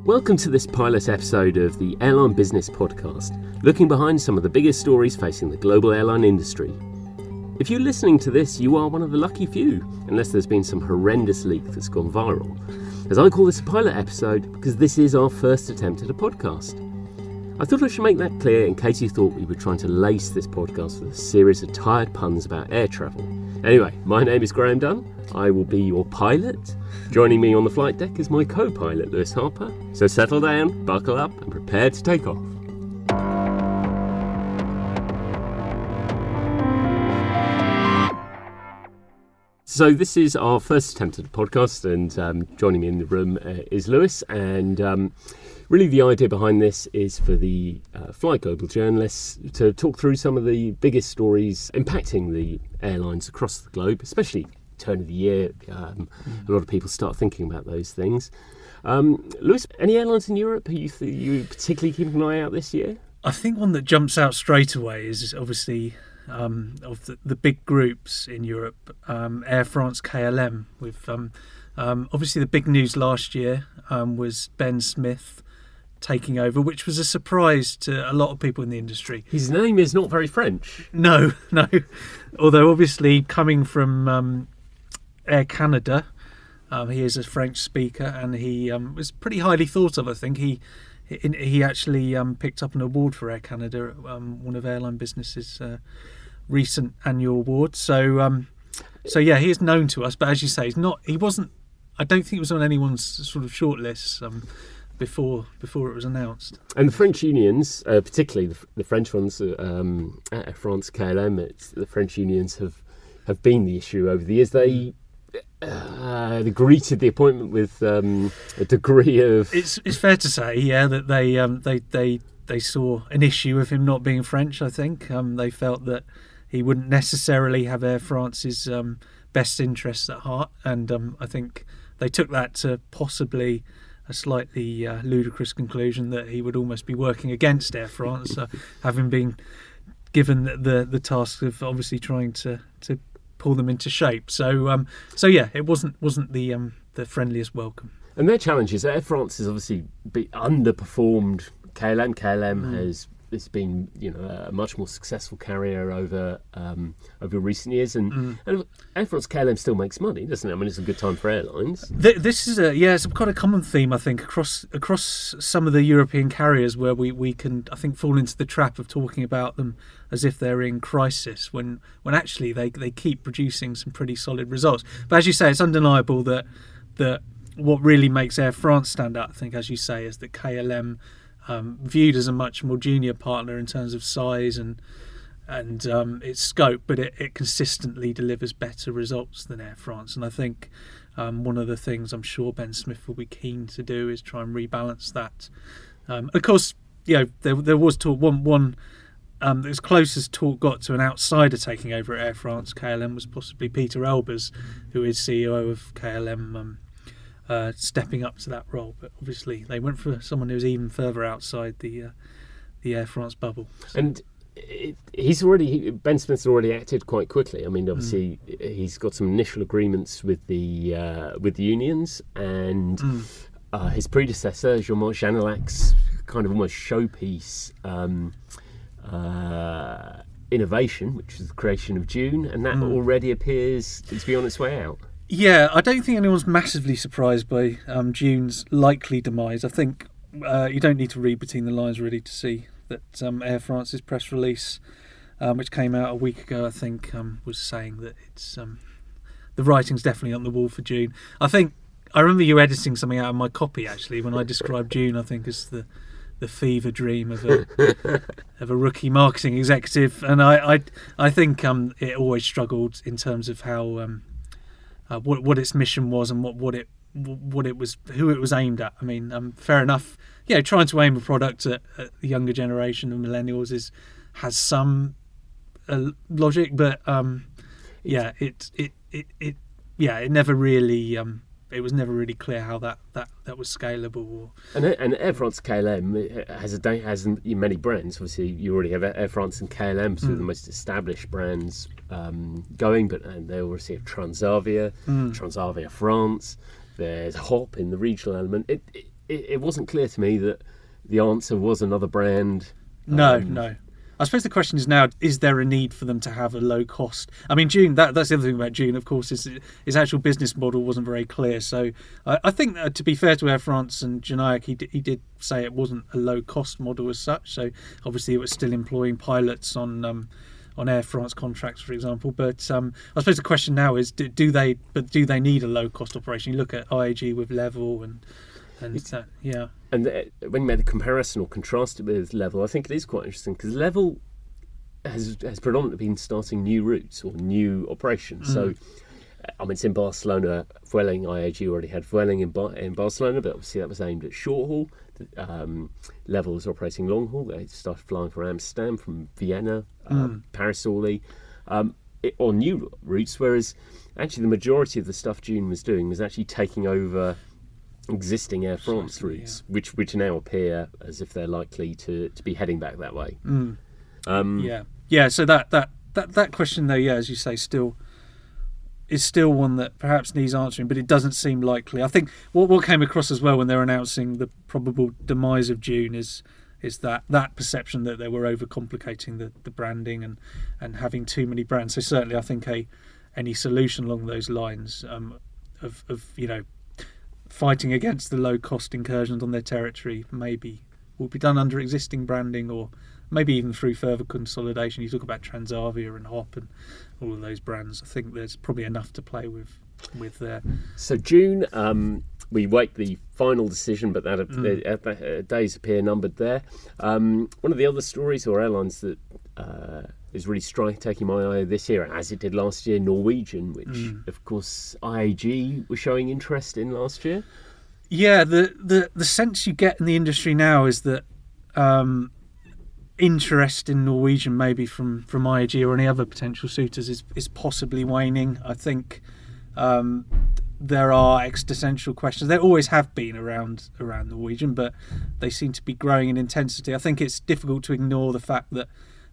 Welcome to this pilot episode of the Airline Business Podcast, looking behind some of the biggest stories facing the global airline industry. If you're listening to this, you are one of the lucky few, unless there's been some horrendous leak that's gone viral. As I call this a pilot episode because this is our first attempt at a podcast. I thought I should make that clear in case you thought we were trying to lace this podcast with a series of tired puns about air travel. Anyway, my name is Graham Dunn. I will be your pilot. Joining me on the flight deck is my co-pilot, Lewis Harper. So settle down, buckle up, and prepare to take off. So this is our first attempt at a podcast, and joining me in the room is Lewis. And really the idea behind this is for the Fly Global journalists to talk through some of the biggest stories impacting the airlines across the globe, especially turn of the year. A lot of people start thinking about those things. Lewis, any airlines in Europe you particularly keeping an eye out this year? I think one that jumps out straight away is obviously of the big groups in Europe, Air France, KLM. With obviously the big news last year was Ben Smith taking over, which was a surprise to a lot of people in the industry. His name is not very French. No. Although obviously coming from Air Canada, he is a French speaker, and he was pretty highly thought of. I think he actually picked up an award for Air Canada at one of Airline Business's recent annual awards. So yeah, he is known to us, but as you say, he wasn't. I don't think he was on anyone's sort of shortlist before it was announced. And the French unions, particularly the French ones, at France, KLM, the French unions have been the issue over the years. They greeted the appointment with a degree of. It's fair to say, yeah, that they saw an issue with him not being French. I think they felt that he wouldn't necessarily have Air France's best interests at heart, and I think they took that to possibly a slightly ludicrous conclusion that he would almost be working against Air France, having been given the task of obviously trying to pull them into shape. So yeah, it wasn't the friendliest welcome. And their challenge is Air France has obviously underperformed KLM. KLM has been, a much more successful carrier over recent years, and Air France KLM still makes money, doesn't it? I mean, it's a good time for airlines. This is it's quite a common theme, I think, across some of the European carriers, where we can, I think, fall into the trap of talking about them as if they're in crisis when actually they keep producing some pretty solid results. But as you say, it's undeniable that what really makes Air France stand out, I think, as you say, is that KLM, viewed as a much more junior partner in terms of size and its scope, but it consistently delivers better results than Air France. And I think one of the things I'm sure Ben Smith will be keen to do is try and rebalance that. Of course, there was talk one as close as talk got to an outsider taking over at Air France KLM was possibly Peter Elbers, who is CEO of KLM. Stepping up to that role, but obviously they went for someone who's even further outside the Air France bubble. So. And Ben Smith's already acted quite quickly. I mean, obviously he's got some initial agreements with the unions, and his predecessor Jean-Marc Janelac's kind of almost showpiece innovation, which was the creation of June, and that already appears to be on its way out. Yeah, I don't think anyone's massively surprised by June's likely demise. I think you don't need to read between the lines really to see that Air France's press release, which came out a week ago, I think, was saying that it's the writing's definitely on the wall for June. I remember you editing something out of my copy actually when I described June, I think, as the fever dream of a rookie marketing executive, and I think it always struggled in terms of how. What its mission was and what it was, who it was aimed at. I mean, fair enough. Trying to aim a product at the younger generation of millennials has some logic, but it never really. It was never really clear how that was scalable. And Air France KLM has many brands. Obviously, you already have Air France and KLM, two of the most established brands going. But they obviously have Transavia France. There's Hop in the regional element. it wasn't clear to me that the answer was another brand. No. I suppose the question is now: is there a need for them to have a low cost? I mean, June. That's the other thing about June, of course, is his actual business model wasn't very clear. So I think that, to be fair to Air France and Janaik, he did say it wasn't a low cost model as such. So obviously, it was still employing pilots on Air France contracts, for example. But I suppose the question now is: do they need a low cost operation? You look at IAG with Level and that, yeah. And when you made the comparison or contrast it with Level, I think it is quite interesting because Level has predominantly been starting new routes or new operations. So, it's in Barcelona. Vueling, IAG already had Vueling in Barcelona, but obviously that was aimed at short haul. Level is operating long haul. They started flying from Amsterdam, from Vienna, Paris Orly, on new routes, whereas actually the majority of the stuff June was doing was actually taking over existing Air France routes, which now appear as if they're likely to be heading back that way. So that question though, as you say, is still one that perhaps needs answering, but it doesn't seem likely. I think what came across as well when they were announcing the probable demise of June is that perception that they were overcomplicating the branding and having too many brands. So certainly I think any solution along those lines of fighting against the low-cost incursions on their territory maybe will be done under existing branding or maybe even through further consolidation. You talk about Transavia and Hop and all of those brands. I think there's probably enough to play with there. So June, we wait the final decision, but that days appear numbered there. One of the other stories or airlines that is really taking my eye this year, as it did last year, Norwegian, which of course IAG was showing interest in last year. Yeah, the sense you get in the industry now is that interest in Norwegian, maybe from IAG or any other potential suitors, is possibly waning. I think there are existential questions. There always have been around Norwegian, but they seem to be growing in intensity. I think it's difficult to ignore the fact that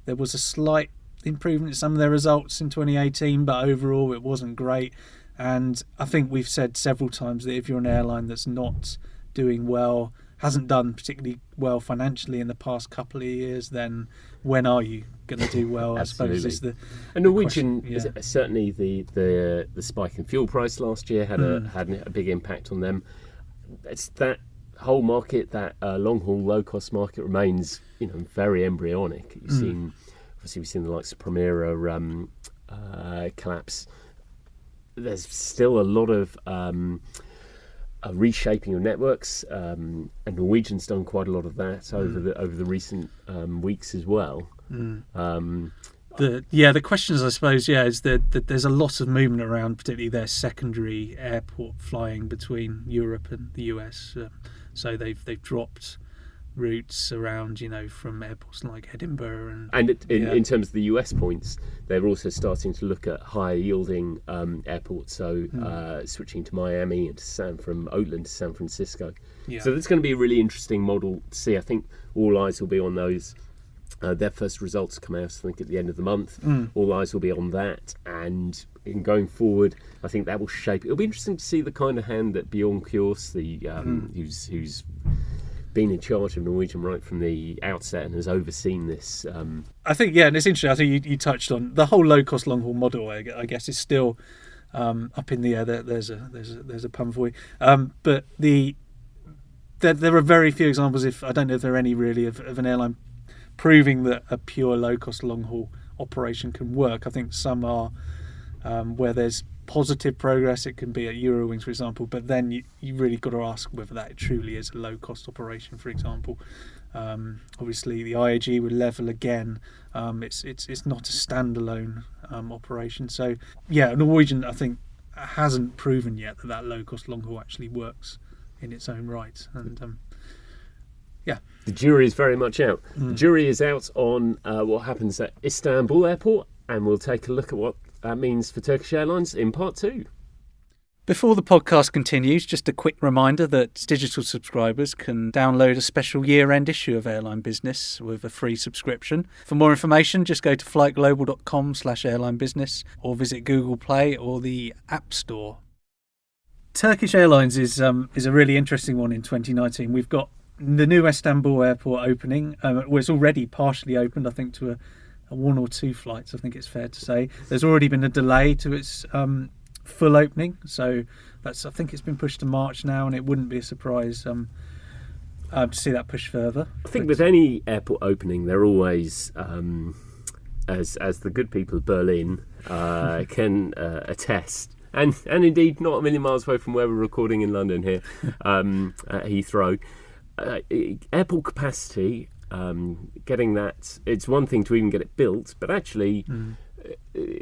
there was a slight improvement in some of their results in 2018, but overall it wasn't great. And I think we've said several times that if you're an airline that's not doing well, hasn't done particularly well financially in the past couple of years, then when are you going to do well? I suppose is and Norwegian is certainly the spike in fuel price last year had a big impact on them. It's that whole market, that long haul low cost market remains very embryonic. We've seen the likes of Primera collapse. There's still a lot of a reshaping of networks, and Norwegian's done quite a lot of that over the recent weeks as well. The questions, I suppose, is that there's a lot of movement around, particularly their secondary airport flying between Europe and the US. So they've dropped routes around, from airports like Edinburgh and in terms of the US points, they're also starting to look at higher yielding airports. So switching to Miami and from Oakland to San Francisco. So that's going to be a really interesting model to see. I think all eyes will be on those. Their first results come out, I think, at the end of the month. All eyes will be on that, and in going forward, I think that will shape. It'll be interesting to see the kind of hand that Bjorn Kjos, who's been in charge of Norwegian right from the outset and has overseen this. I think, and it's interesting. I think you touched on the whole low-cost long-haul model. I guess is still up in the air. There's a pun for you. But there are very few examples. I don't know if there are any really of an airline proving that a pure low-cost long-haul operation can work. I think some are where there's positive progress. It can be at Eurowings, for example, but then you really got to ask whether that truly is a low-cost operation, for example. Obviously, the IAG with Level again, it's not a standalone operation. So, Norwegian, I think, hasn't proven yet that low-cost long-haul actually works in its own right. And the jury is very much out. The jury is out on what happens at Istanbul Airport, and we'll take a look at what that means for Turkish Airlines in part 2. Before the podcast continues, just a quick reminder that digital subscribers can download a special year-end issue of Airline Business with a free subscription. For more information, just go to flightglobal.com/airlinebusiness or visit Google Play or the App Store. Turkish Airlines is a really interesting one in 2019. We've got the new Istanbul airport opening. It's already partially opened, I think, to a one or two flights, I think it's fair to say. There's already been a delay to its full opening, so I think it's been pushed to March now, and it wouldn't be a surprise to see that push further. I think with any airport opening, they're always, as the good people of Berlin can attest, and indeed not a million miles away from where we're recording in London here, at Heathrow, airport capacity. Getting that, it's one thing to even get it built, but actually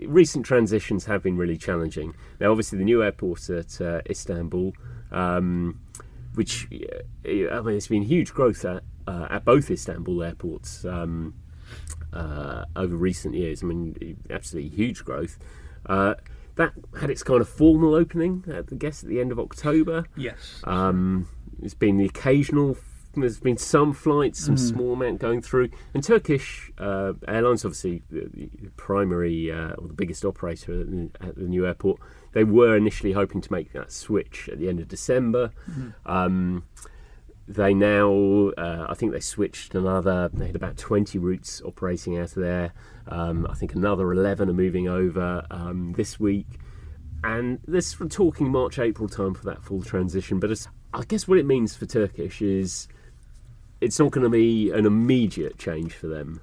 recent transitions have been really challenging. Now obviously the new airport at Istanbul, which it's been huge growth at both Istanbul airports over recent years. I mean, absolutely huge growth. That had its kind of formal opening at the end of October. Yes. It's been the occasional. There's been some flights, some small amount going through, and Turkish Airlines, obviously the primary or the biggest operator at the new airport, they were initially hoping to make that switch at the end of December. They now, I think they switched they had about 20 routes operating out of there. I think another 11 are moving over this week. And there's talking March, April time for that full transition. But I guess what it means for Turkish is it's not going to be an immediate change for them.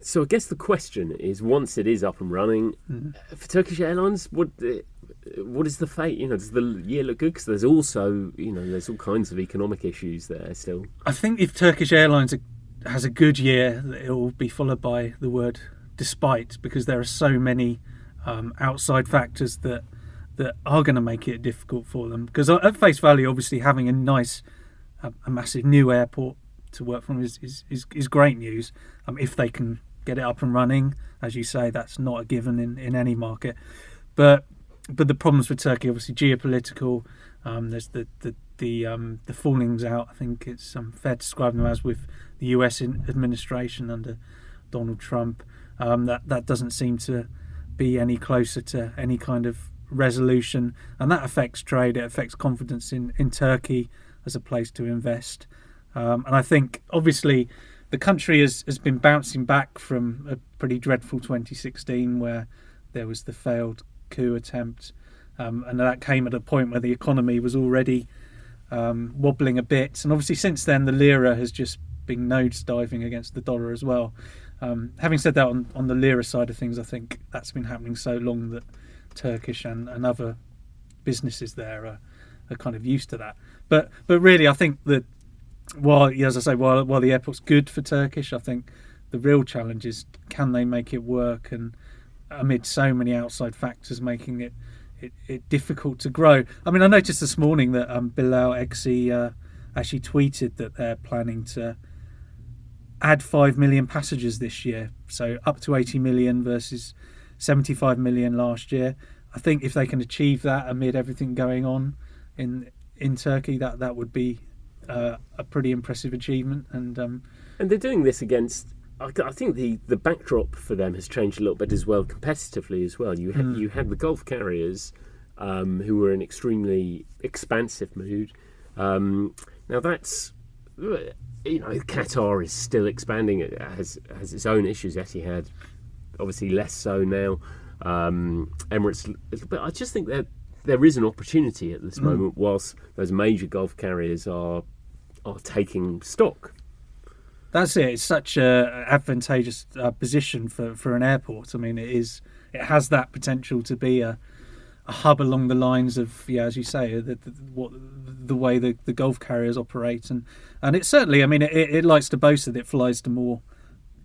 So I guess the question is, once it is up and running, for Turkish Airlines, what is the fate? Does the year look good? Because there's also, there's all kinds of economic issues there still. I think if Turkish Airlines has a good year, it will be followed by the word despite, because there are so many outside factors that are going to make it difficult for them. Because at face value, obviously having a massive new airport to work from is great news. If they can get it up and running, as you say, that's not a given in any market. But the problems with Turkey, obviously geopolitical. There's the fallings out. I think it's fair to describe them as with the US administration under Donald Trump. That doesn't seem to be any closer to any kind of resolution, and that affects trade. It affects confidence in Turkey as a place to invest. And I think obviously the country has been bouncing back from a pretty dreadful 2016 where there was the failed coup attempt, and that came at a point where the economy was already wobbling a bit. And obviously since then the lira has just been nosediving against the dollar as well. Having said that, on the lira side of things, I think that's been happening so long that Turkish and other businesses there are kind of used to that. But really, I think that while the airport's good for Turkish, I think the real challenge is, can they make it work? And amid so many outside factors making it difficult to grow. I mean, I noticed this morning that Bilal Eksi actually tweeted that they're planning to add 5 million passengers this year, so up to 80 million versus 75 million last year. I think if they can achieve that amid everything going on in Turkey, that would be a pretty impressive achievement. And they're doing this against, I think the backdrop for them has changed a little bit as well, competitively as well. You had the Gulf carriers who were in extremely expansive mood. Now that's, Qatar is still expanding. It has its own issues. Etihad obviously less so now. Emirates, but I just think that there is an opportunity at this moment, whilst those major Gulf carriers are taking stock. That's it. It's such a advantageous position for an airport. I mean, it has that potential to be a hub along the lines of, as you say, the way the Gulf carriers operate, and it certainly, I mean, it likes to boast that it flies to more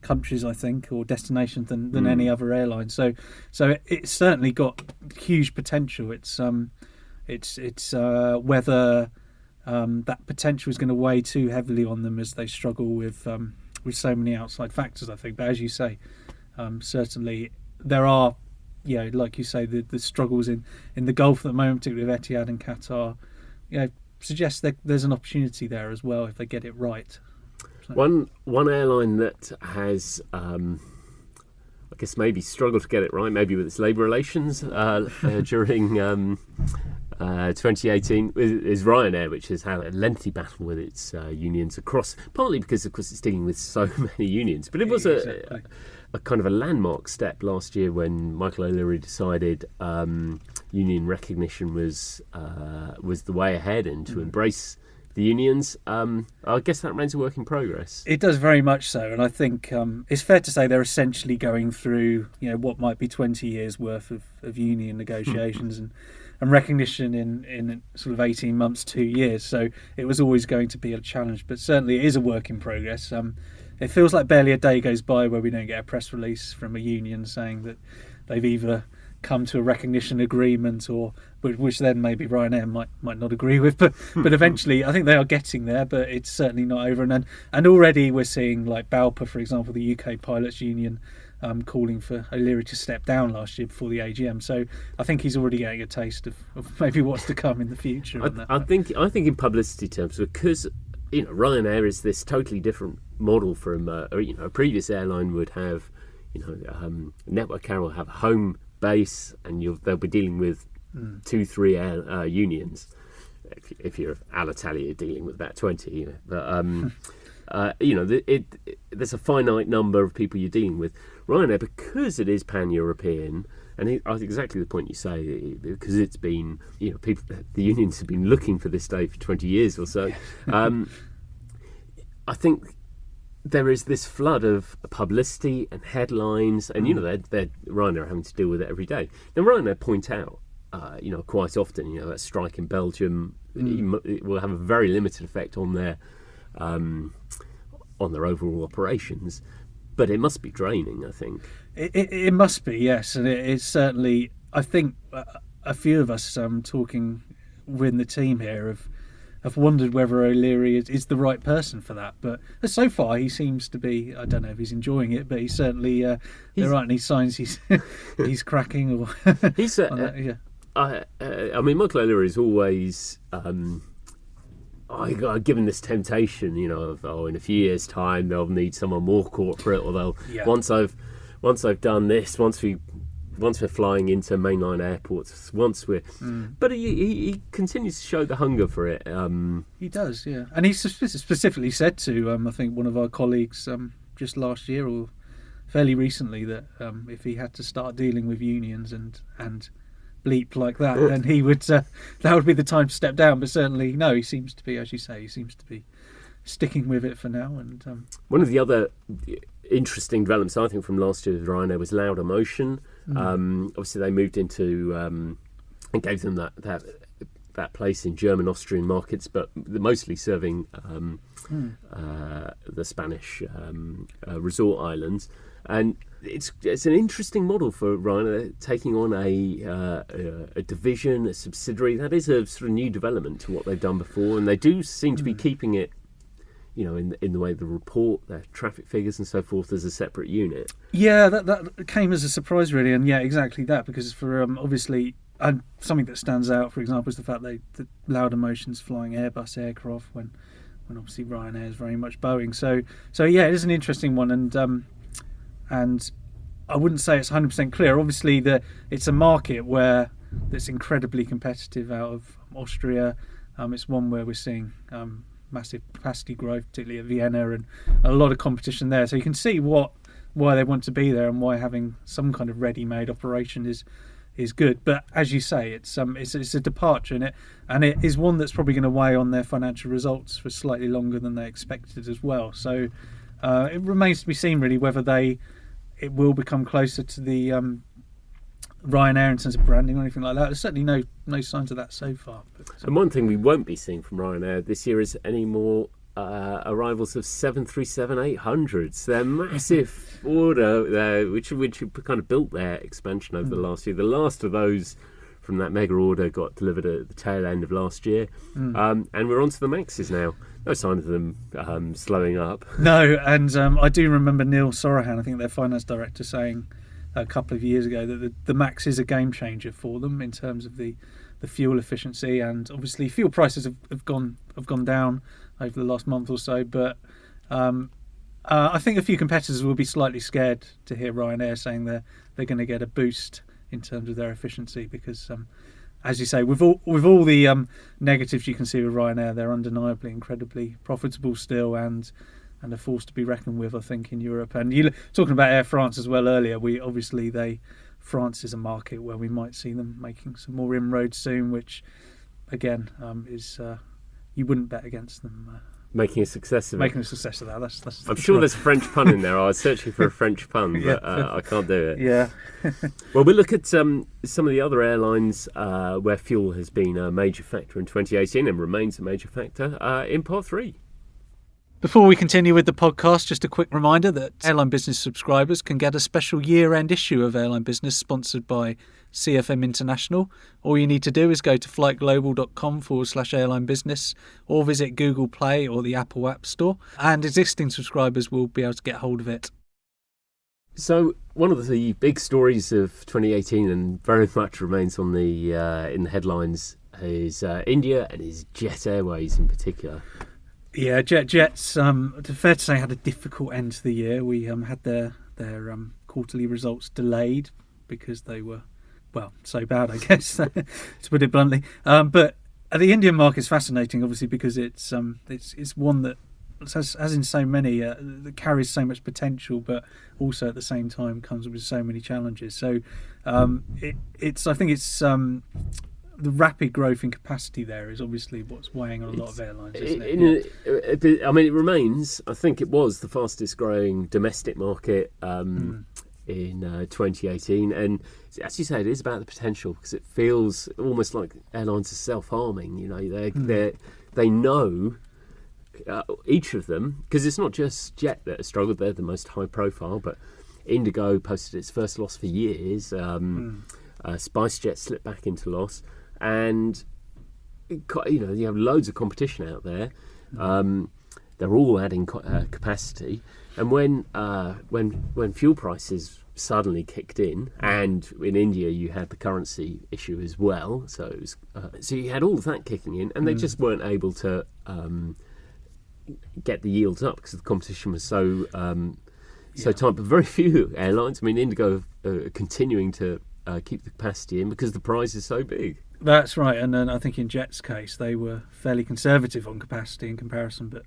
countries, I think, or destinations than any other airline. So it's certainly got huge potential. It's whether that potential is going to weigh too heavily on them as they struggle with so many outside factors, I think. But as you say, certainly there are, like you say, the struggles in the Gulf at the moment, particularly with Etihad and Qatar, suggests that there's an opportunity there as well if they get it right. So. One airline that has, I guess, maybe struggled to get it right, maybe with its labour relations during 2018 is Ryanair, which has had a lengthy battle with its unions across, partly because, of course, it's dealing with so many unions. But it was a kind of a landmark step last year when Michael O'Leary decided union recognition was the way ahead and to embrace the unions. I guess that remains a work in progress. It does very much so, and I think it's fair to say they're essentially going through, what might be 20 years worth of union negotiations and recognition in sort of 18 months, 2 years. So it was always going to be a challenge, but certainly it is a work in progress. It feels like barely a day goes by where we don't get a press release from a union saying that they've either come to a recognition agreement or which then maybe Ryanair might not agree with, but eventually I think they are getting there, but it's certainly not over. And already we're seeing, like BALPA, for example, the UK Pilots Union, calling for O'Leary to step down last year before the AGM. So I think he's already getting a taste of maybe what's to come in the future. I think in publicity terms, because Ryanair is this totally different model from a previous airline would have, network carrier will have a home base and they'll be dealing with 2-3 unions. If you're Alitalia, you're dealing with about 20. But there's a finite number of people you're dealing with. Ryanair, because it is pan-European, and I think exactly the point you say, because it's been, the unions have been looking for this day for 20 years or so. I think there is this flood of publicity and headlines, and they're Ryanair are having to deal with it every day. Now Ryanair point out, quite often, that strike in Belgium it will have a very limited effect on their overall operations, but it must be draining. I think it must be, yes, and it's certainly. I think a few of us talking within the team here have wondered whether O'Leary is the right person for that. But so far, he seems to be. I don't know if he's enjoying it, but he's certainly. There aren't any signs he's cracking or. He's yeah. I mean, Michael O'Leary is always. Given this temptation, of in a few years' time they'll need someone more corporate, or they'll once I've done this, once we're flying into mainline airports, but he continues to show the hunger for it. He does, yeah, and he specifically said to I think one of our colleagues just last year or fairly recently that if he had to start dealing with unions and bleep like that, then he would that would be the time to step down. But certainly, no, he seems to be, as you say, sticking with it for now. And one of the other interesting developments, I think, from last year with Ryanair was Lauda Motion. Obviously, they moved into and gave them that place in German, Austrian markets, but mostly serving the Spanish resort islands. And it's an interesting model for Ryanair, taking on a division, a subsidiary. That is a sort of new development to what they've done before, and they do seem to be keeping it, in the way they report their traffic figures and so forth as a separate unit. Yeah, that came as a surprise, really, and exactly that, because for obviously, and something that stands out, for example, is the fact that Lauda Motion's flying Airbus aircraft when obviously Ryanair is very much Boeing. So yeah, it is an interesting one, and I wouldn't say it's 100% clear. Obviously, it's a market where that's incredibly competitive out of Austria. It's one where we're seeing massive capacity growth, particularly at Vienna, and a lot of competition there. So you can see why they want to be there and why having some kind of ready-made operation is good. But as you say, it's a departure, and it is one that's probably going to weigh on their financial results for slightly longer than they expected as well. So it remains to be seen, really, whether it will become closer to the Ryanair in terms of branding or anything like that. There's certainly no signs of that so far. And one thing we won't be seeing from Ryanair this year is any more arrivals of 737-800s. They're massive order there, which kind of built their expansion over the last year. The last of those from that mega order got delivered at the tail end of last year, and we're on to the Maxes now. No sign of them slowing up. No, and I do remember Neil Sorohan, I think their finance director, saying a couple of years ago that the Max is a game changer for them in terms of the fuel efficiency, and obviously fuel prices have gone down over the last month or so, but I think a few competitors will be slightly scared to hear Ryanair saying they're going to get a boost in terms of their efficiency, because as you say, with all the negatives you can see with Ryanair, they're undeniably incredibly profitable still, and a force to be reckoned with, I think, in Europe. And you talking about Air France as well earlier. France is a market where we might see them making some more inroads soon, which again is you wouldn't bet against them. Making a success of it. Making a success of that. That's I'm sure there's a French pun in there. I was searching for a French pun, but I can't do it. Yeah. Well, we'll look at some of the other airlines where fuel has been a major factor in 2018 and remains a major factor in part 3. Before we continue with the podcast, just a quick reminder that Airline Business subscribers can get a special year-end issue of Airline Business sponsored by CFM International. All you need to do is go to flightglobal.com/airline business or visit Google Play or the Apple App Store, and existing subscribers will be able to get hold of it. So one of the big stories of 2018 and very much remains on the in the headlines is India and is Jet Airways in particular. Yeah, Jet's fair to say had a difficult end to the year. We had their quarterly results delayed because they were, well, so bad, I guess, to put it bluntly. But the Indian market is fascinating, obviously, because it's one that, as in so many, that carries so much potential, but also at the same time comes with so many challenges. So I think it's the rapid growth in capacity there is obviously what's weighing on a lot of airlines, isn't it? I mean, it remains, I think it was the fastest growing domestic market in 2018. And as you say, it is about the potential, because it feels almost like airlines are self-harming. You know, they know, each of them, because it's not just Jet that has struggled, they're the most high profile, but Indigo posted its first loss for years. SpiceJet slipped back into loss. And you have loads of competition out there. They're all adding capacity, and when fuel prices suddenly kicked in, and in India you had the currency issue as well, so it was, so you had all of that kicking in, and they just weren't able to get the yields up because the competition was so tight. But very few airlines. I mean, Indigo are continuing to keep the capacity in because the prize is so big. That's right, and then I think in Jet's case they were fairly conservative on capacity in comparison, but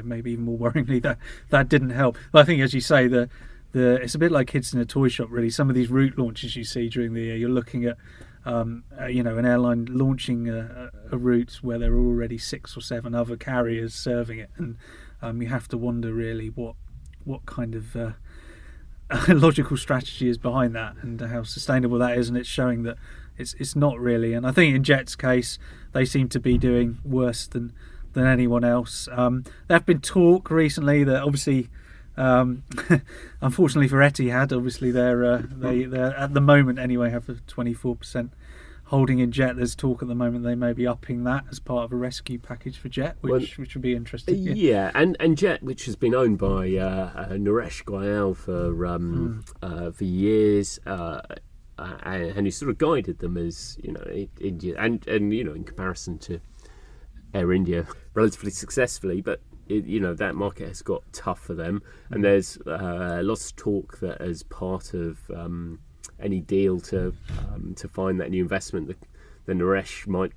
maybe even more worryingly that didn't help. But I think, as you say, the it's a bit like kids in a toy shop, really. Some of these route launches you see during the year, you're looking at an airline launching a route where there are already 6 or 7 other carriers serving it, and you have to wonder really what kind of logical strategy is behind that and how sustainable that is, and it's showing that it's not really. And I think in Jet's case they seem to be doing worse than anyone else. There have been talk recently that obviously unfortunately for Etihad, obviously they're at the moment anyway have a 24% holding in Jet. There's talk at the moment they may be upping that as part of a rescue package for Jet, which would be interesting. Yeah, and Jet, which has been owned by Naresh Goyal for years, and he sort of guided them as India, and in comparison to Air India, relatively successfully, but that market has got tough for them, and there's lots of talk that as part of any deal to find that new investment, that Naresh might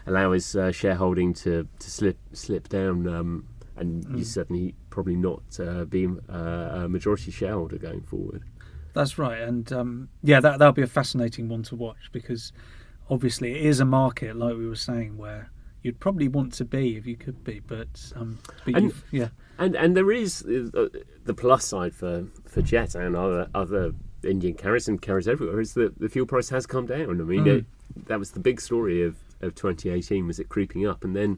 allow his shareholding to slip down, and he's certainly probably not being a majority shareholder going forward. That's right, and that'll be a fascinating one to watch, because obviously it is a market, like we were saying, where you'd probably want to be if you could be, but and there is the plus side for Jet and other Indian carriers and carriers everywhere is that the fuel price has come down. I mean, that was the big story of 2018, was it creeping up, and then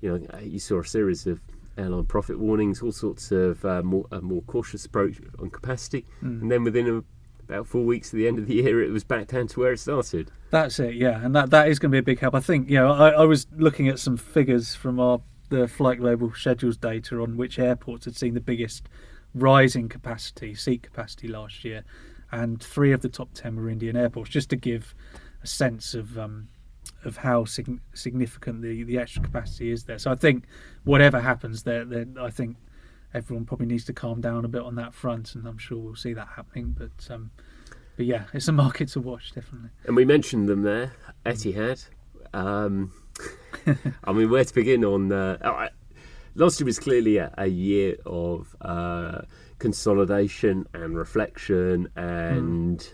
you saw a series of airline profit warnings, all sorts of a more cautious approach on capacity, and then within about 4 weeks at the end of the year, it was back down to where it started. That's it, yeah, and that is going to be a big help. I think I was looking at some figures from the Flight Global schedules data on which airports had seen the biggest rise in seat capacity last year, and 3 of the top 10 were Indian airports, just to give a sense of how significant the extra capacity is there. So I think whatever happens there, I think everyone probably needs to calm down a bit on that front, and I'm sure we'll see that happening. yeah, it's a market to watch, definitely. And we mentioned them there, Etihad. I mean, where to begin on... last year was clearly a year of consolidation and reflection and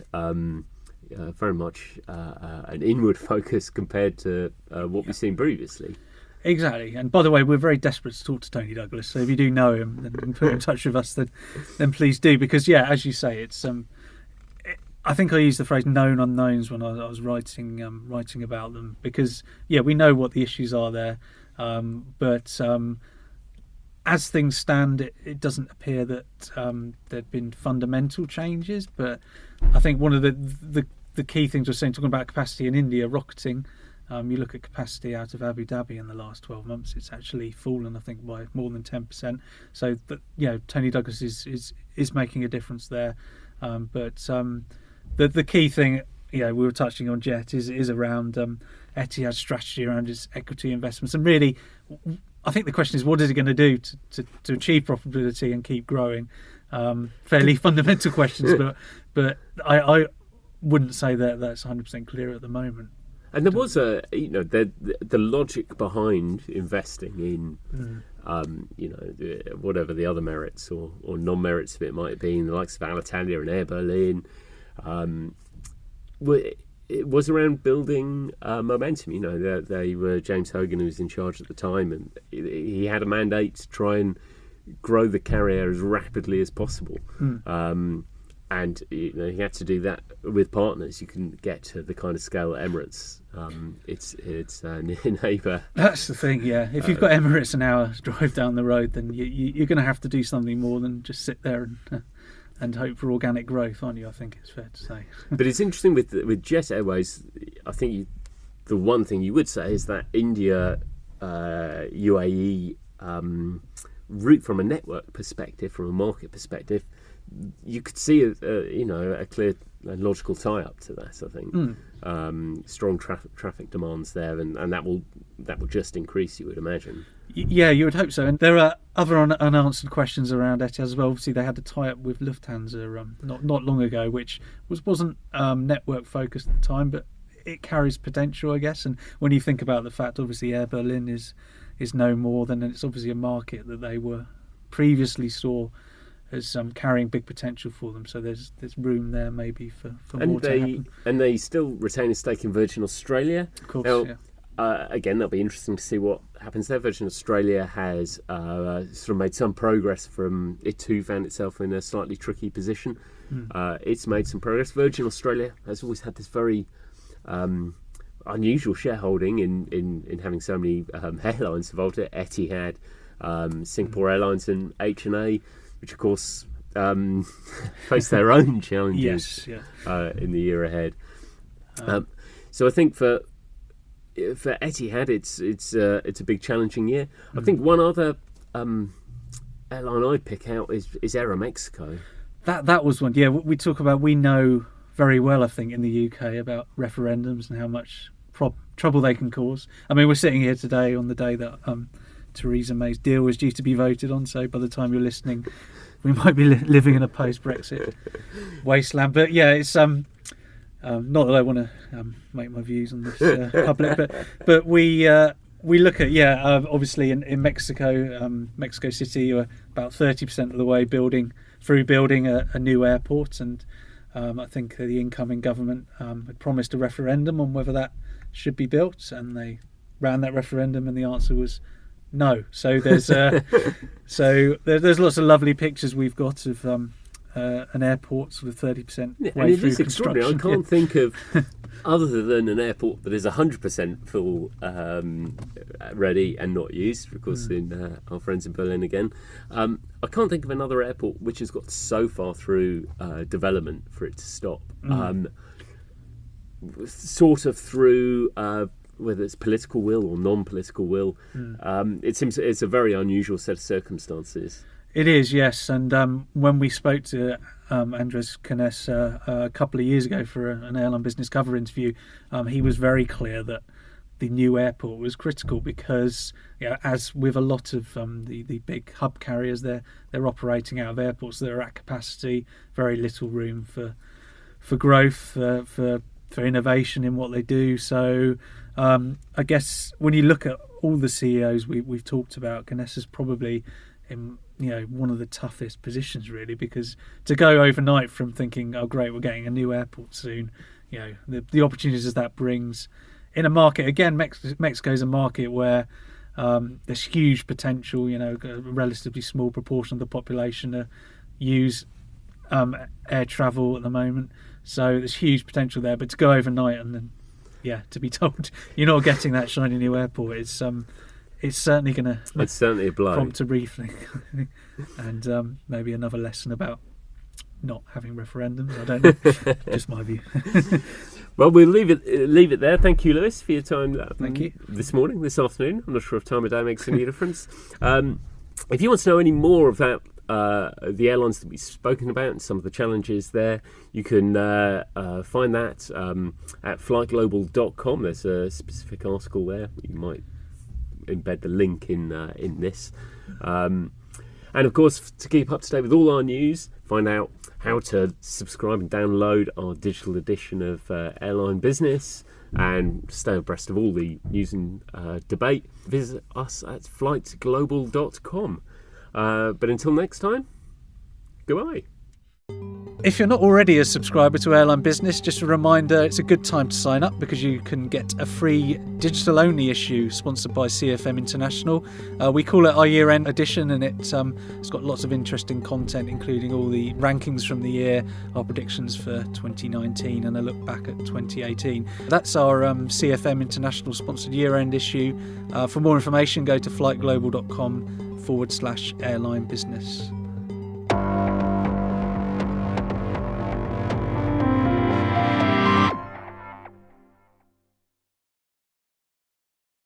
very much an inward focus compared to what we've seen previously. Exactly. And by the way, we're very desperate to talk to Tony Douglas. So if you do know him and put in touch with us, then please do. Because, yeah, as you say, it's... I think I used the phrase known unknowns when I was writing about them. Because, yeah, we know what the issues are there. But as things stand, it doesn't appear that there'd been fundamental changes. But I think one of the key things we're saying, talking about capacity in India rocketing, you look at capacity out of Abu Dhabi in the last 12 months, it's actually fallen, I think, by more than 10%. So, Tony Douglas is making a difference there. But the key thing, we were touching on, Jet, is around Etihad's strategy around its equity investments. And really, I think the question is, what is it going to do to achieve profitability and keep growing? Fairly fundamental questions, but I wouldn't say that that's 100% clear at the moment. And there was the logic behind investing in, whatever the other merits or non-merits of it might be, in the likes of Alitalia and Air Berlin. It was around building momentum. They were James Hogan, who was in charge at the time, and he had a mandate to try and grow the carrier as rapidly as possible. And he had to do that with partners. You can get to the kind of scale at Emirates. It's near neighbour. That's the thing, yeah. If you've got Emirates an hour's drive down the road, then you're going to have to do something more than just sit there and hope for organic growth, aren't you? I think it's fair to say. But it's interesting with Jet Airways. I think the one thing you would say is that India, UAE route from a network perspective, from a market perspective, you could see a clear and logical tie-up to that. I think strong traffic demands there, and that will just increase, you would imagine. Yeah, you would hope so. And there are other unanswered questions around Etihad as well. Obviously, they had a tie-up with Lufthansa not long ago, which wasn't network focused at the time, but it carries potential, I guess. And when you think about the fact, obviously, Air Berlin is no more than, it's obviously a market that they were previously saw as carrying big potential for them. So there's room there maybe for more to happen. And they still retain a stake in Virgin Australia. Of course, now, again, that'll be interesting to see what happens there. Virgin Australia has sort of made some progress from it too found itself in a slightly tricky position. It's made some progress. Virgin Australia has always had this very unusual shareholding in having so many airlines involved. Etihad, Singapore Airlines, and H&A, which of course face their own challenges in the year ahead. So I think for Etihad, it's a big challenging year. I think one other airline I'd pick out is Aeromexico. That was one. Yeah, we know very well, I think, in the UK about referendums and how much trouble they can cause. I mean, we're sitting here today on the day that Theresa May's deal was due to be voted on, so by the time you're listening, we might be living in a post-Brexit wasteland. But yeah, it's not that I want to make my views on this public, but we look at obviously in Mexico, Mexico City, you're about 30% of the way building a new airport, and I think the incoming government had promised a referendum on whether that should be built, and they ran that referendum, and the answer was no. So there's there's lots of lovely pictures we've got of an airport sort of 30% way through construction. I can't think of other than an airport that is 100% full ready and not used, of course, in our friends in Berlin again. I can't think of another airport which has got so far through development for it to stop. Sort of through whether it's political will or non-political will. It seems it's a very unusual set of circumstances. It is, yes. And when we spoke to Andres Canes a couple of years ago for an Airline Business Cover interview, he was very clear that the new airport was critical because, as with a lot of the big hub carriers, they're operating out of airports that are at capacity, very little room for growth, for innovation in what they do. So I guess when you look at all the CEOs we've talked about, Ganessa's probably in one of the toughest positions, really, because to go overnight from thinking, oh great, we're getting a new airport soon, the opportunities that brings in a market. Again, Mexico is a market where there's huge potential. A relatively small proportion of the population use air travel at the moment, so there's huge potential there. But to go overnight and then to be told you're not getting that shiny new airport, it's certainly going to a blow. Prompt a rethink and maybe another lesson about not having referendums. I don't know. Just my view. Well, we'll leave it there. Thank you, Lewis, for your time. Thank you. This afternoon. I'm not sure if time of day makes any difference. If you want to know any more about the airlines that we've spoken about and some of the challenges there, you can find that at flightglobal.com. There's a specific article there. You might embed the link in this. And of course, to keep up to date with all our news, find out how to subscribe and download our digital edition of Airline Business, and stay abreast of all the news and debate, visit us at flightglobal.com. But until next time, goodbye. If you're not already a subscriber to Airline Business, just a reminder, it's a good time to sign up because you can get a free digital-only issue sponsored by CFM International. We call it our year-end edition, and it's got lots of interesting content, including all the rankings from the year, our predictions for 2019, and a look back at 2018. That's our CFM International sponsored year-end issue. For more information, go to flightglobal.com/airline business.